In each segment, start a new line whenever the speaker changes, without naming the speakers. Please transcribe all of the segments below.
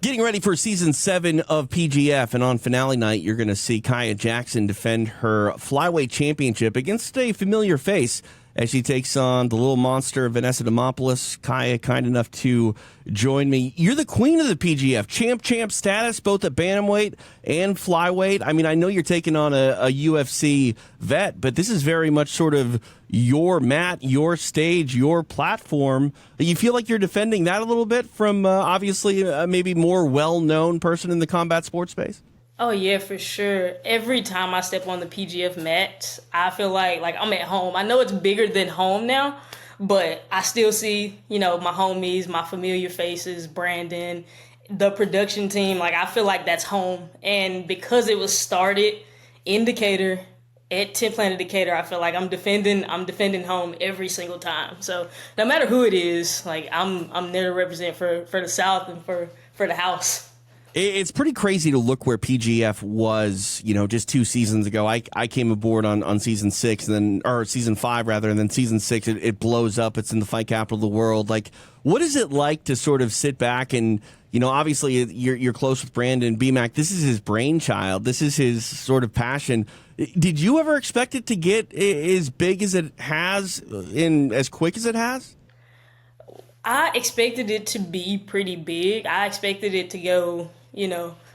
Getting ready for season 7 of PGF, and on finale night, you're going to see Kiaya Jackson defend her Flyweight championship against a familiar face as she takes on the little monster Vanessa Demopoulos. Kiaya, kind enough to join me. You're the queen of the PGF, champ status, both at Bantamweight and Flyweight. I mean, I know you're taking on a UFC vet, but this is very much sort of your mat, your stage, your platform. You feel like you're defending that a little bit from obviously maybe more well-known person in the combat sports space?
Oh, yeah, for sure. Every time I step on the PGF mat, I feel like I'm at home. I know it's bigger than home now, but I still see, my homies, my familiar faces, Brandon, the production team. I feel like that's home. And because it was started in Decatur, at 10 Planet Decatur, I feel like I'm defending home every single time. So no matter who it is, I'm there to represent for the South and for the house.
It's pretty crazy to look where PGF was, just 2 seasons ago. I came aboard on season 6 or season 5 rather, and then season 6 it blows up. It's in the fight capital of the world. What is it like to sort of sit back and, obviously you're close with Brandon BMAC. This is his brainchild. This is his sort of passion. Did you ever expect it to get as big as it has in as quick as it has?
I expected it to be pretty big. I expected it to go,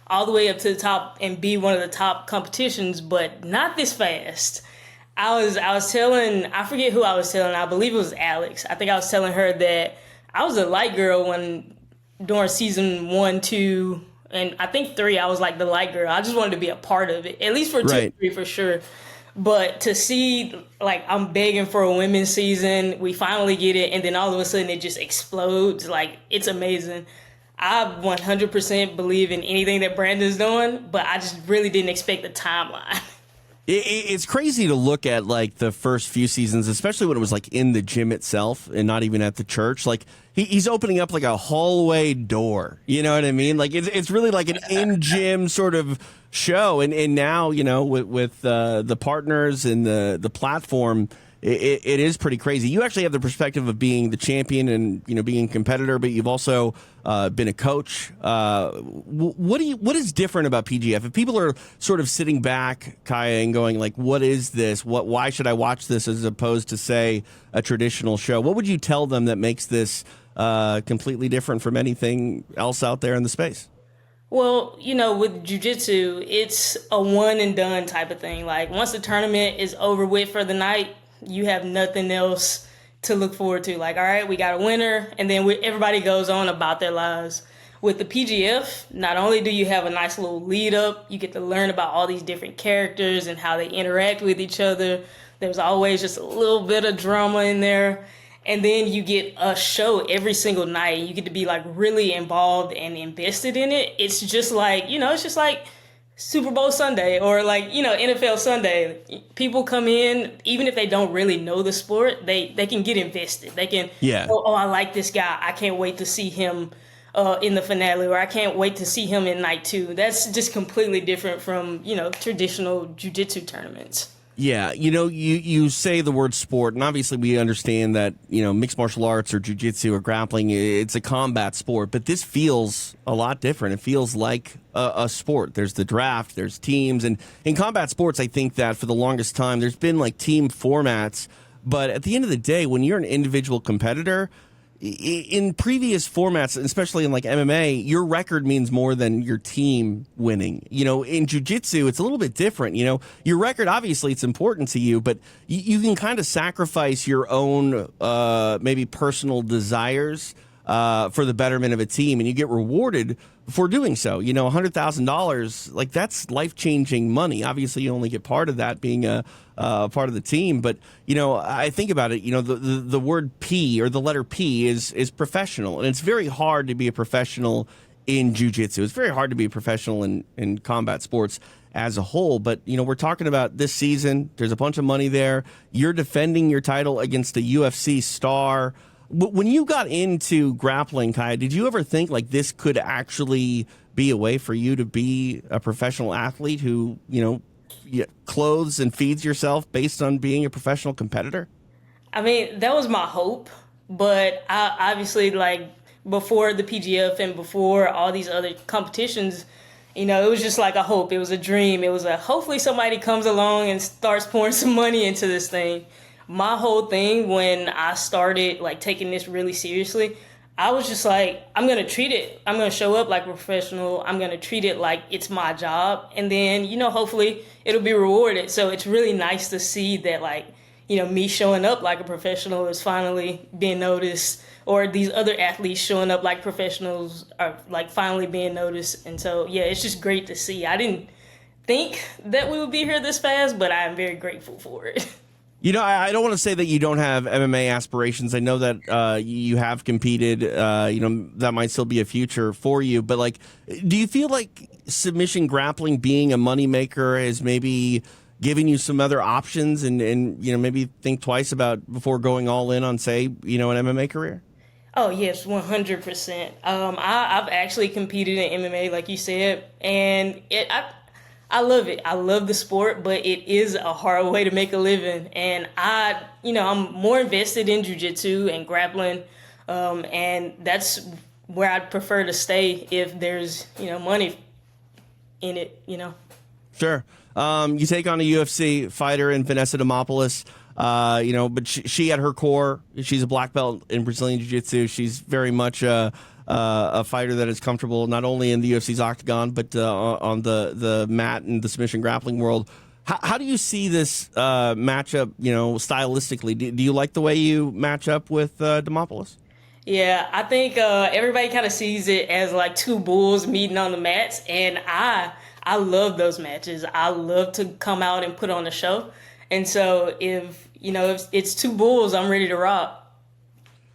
all the way up to the top and be one of the top competitions, but not this fast. I was telling, I forget who I was telling, I believe it was Alex. I think I was telling her that I was a light girl during season 1, 2, and I think 3, I was like the light girl. I just wanted to be a part of it, at least for 2 or 3 for sure. But to see, I'm begging for a women's season, we finally get it, and then all of a sudden it just explodes. It's amazing. I 100% believe in anything that Brandon's doing, but I just really didn't expect the timeline.
It's crazy to look at the first few seasons, especially when it was in the gym itself and not even at the church. He's opening up a hallway door. You know what I mean? It's really an in-gym sort of show. And now, with the partners and the platform, it is pretty crazy. You actually have the perspective of being the champion and being a competitor, but you've also been a coach. What is different about PGF? If people are sort of sitting back, Kiaya, and going what is this? Why should I watch this as opposed to say a traditional show? What would you tell them that makes this completely different from anything else out there in the space?
Well, with jiu-jitsu, it's a one and done type of thing. Once the tournament is over with for the night, you have nothing else to look forward to. All right, we got a winner, and then everybody goes on about their lives. With the PGF, not only do you have a nice little lead up, you get to learn about all these different characters and how they interact with each other. There's always just a little bit of drama in there. And then you get a show every single night. You get to be really involved and invested in it. It's just it's just like Super Bowl Sunday or NFL Sunday. People come in, even if they don't really know the sport, they can get invested. They can, oh, I like this guy. I can't wait to see him in the finale, or I can't wait to see him in night 2. That's just completely different from, traditional jiu-jitsu tournaments.
Yeah, you say the word sport, and obviously we understand that, mixed martial arts or jiu-jitsu or grappling, it's a combat sport, but this feels a lot different. It feels like a sport. There's the draft, there's teams, and in combat sports, I think that for the longest time, there's been team formats, but at the end of the day, when you're an individual competitor, in previous formats, especially in MMA, your record means more than your team winning. In jiu-jitsu, it's a little bit different. Your record, obviously, it's important to you, but you can kind of sacrifice your own maybe personal desires for the betterment of a team, and you get rewarded for doing so. $100,000, that's life-changing money. Obviously, you only get part of that being a part of the team. But, I think about it, the word P or the letter P is professional. And it's very hard to be a professional in jiu-jitsu. It's very hard to be a professional in combat sports as a whole. But, we're talking about this season. There's a bunch of money there. You're defending your title against a UFC star. When you got into grappling, Kiaya, did you ever think this could actually be a way for you to be a professional athlete who, clothes and feeds yourself based on being a professional competitor?
I mean, that was my hope, but I obviously before the PGF and before all these other competitions, you know, it was just like a hope. It was a dream. It was a hopefully somebody comes along and starts pouring some money into this thing. My whole thing when I started like taking this really seriously, I was just like, I'm going to treat it. I'm going to show up like a professional. I'm going to treat it like it's my job. And then, you know, hopefully it'll be rewarded. So it's really nice to see that, like, you know, me showing up like a professional is finally being noticed, or these other athletes showing up like professionals are like finally being noticed. And so, yeah, it's just great to see. I didn't think that we would be here this fast, but I am very grateful for it.
You know, I don't want to say that you don't have MMA aspirations. I know that you have competed. You know, that might still be a future for you. But, like, do you feel like submission grappling being a moneymaker has maybe given you some other options and, you know, maybe think twice about before going all in on, say, you know, an MMA career?
Oh, yes, 100%. I've actually competed in MMA, like you said, and I love it. I love the sport, but it is a hard way to make a living. And I'm more invested in jiu-jitsu and grappling, and that's where I'd prefer to stay if there's, you know, money in it, you know.
Sure. You take on a UFC fighter in Vanessa Demopolous, you know, but she at her core, she's a black belt in Brazilian Jiu-Jitsu. She's very much a fighter that is comfortable not only in the UFC's octagon, but on the mat and the submission grappling world. How do you see this matchup, you know, stylistically? Do you like the way you match up with Demopoulos?
Yeah, I think everybody kind of sees it as like two bulls meeting on the mats, and I love those matches. I love to come out and put on a show. And so if it's two bulls, I'm ready to rock.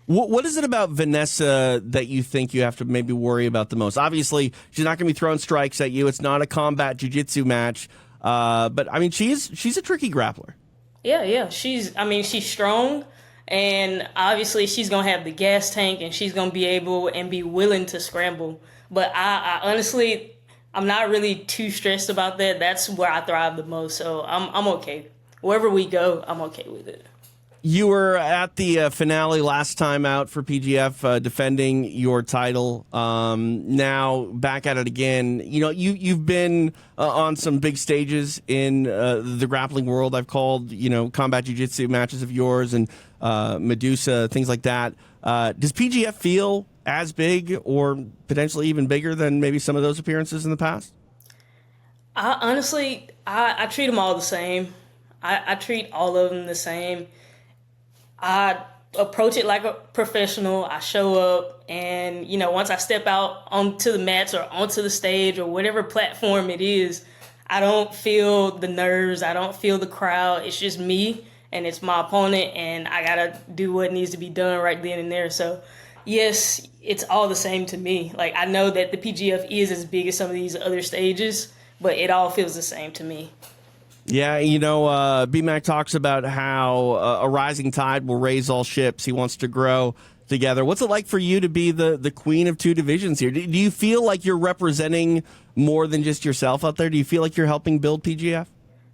What is it about Vanessa that you think you have to maybe worry about the most? Obviously, she's not going to be throwing strikes at you. It's not a combat jiu-jitsu match. But, I mean, she's a tricky grappler. Yeah.
She's strong. And obviously, she's going to have the gas tank, and she's going to be able and be willing to scramble. But I honestly, I'm not really too stressed about that. That's where I thrive the most. So I'm okay. Wherever we go, I'm okay with it.
You were at the finale last time out for PGF, defending your title. Now back at it again. You know, you've been on some big stages in the grappling world. I've called, you know, combat jiu-jitsu matches of yours and Medusa, things like that. Does PGF feel as big or potentially even bigger than maybe some of those appearances in the past?
I treat them all the same. I treat all of them the same. I approach it like a professional. I show up, and, you know, once I step out onto the mats or onto the stage or whatever platform it is, I don't feel the nerves. I don't feel the crowd. It's just me, and it's my opponent, and I got to do what needs to be done right then and there. So, yes, it's all the same to me. Like, I know that the PGF is as big as some of these other stages, but it all feels the same to me.
Yeah, you know, B-Mac talks about how a rising tide will raise all ships. He wants to grow together. What's it like for you to be the queen of two divisions here? Do you feel like you're representing more than just yourself out there? Do you feel like you're helping build PGF?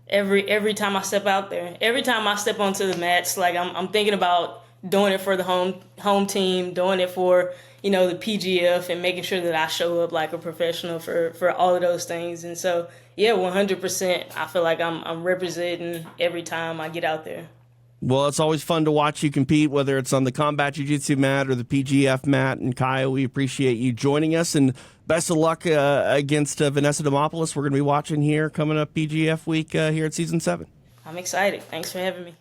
Every time I step out there, every time I step onto the mats, like I'm thinking about doing it for the home team, doing it for, you know, the PGF, and making sure that I show up like a professional for all of those things. And so, yeah, 100%. I feel like I'm representing every time I get out there.
Well, it's always fun to watch you compete, whether it's on the combat jiu-jitsu mat or the PGF mat. And Kiaya, we appreciate you joining us, and best of luck against Vanessa Demopoulos. We're going to be watching here coming up PGF week here at Season 7.
I'm excited. Thanks for having me.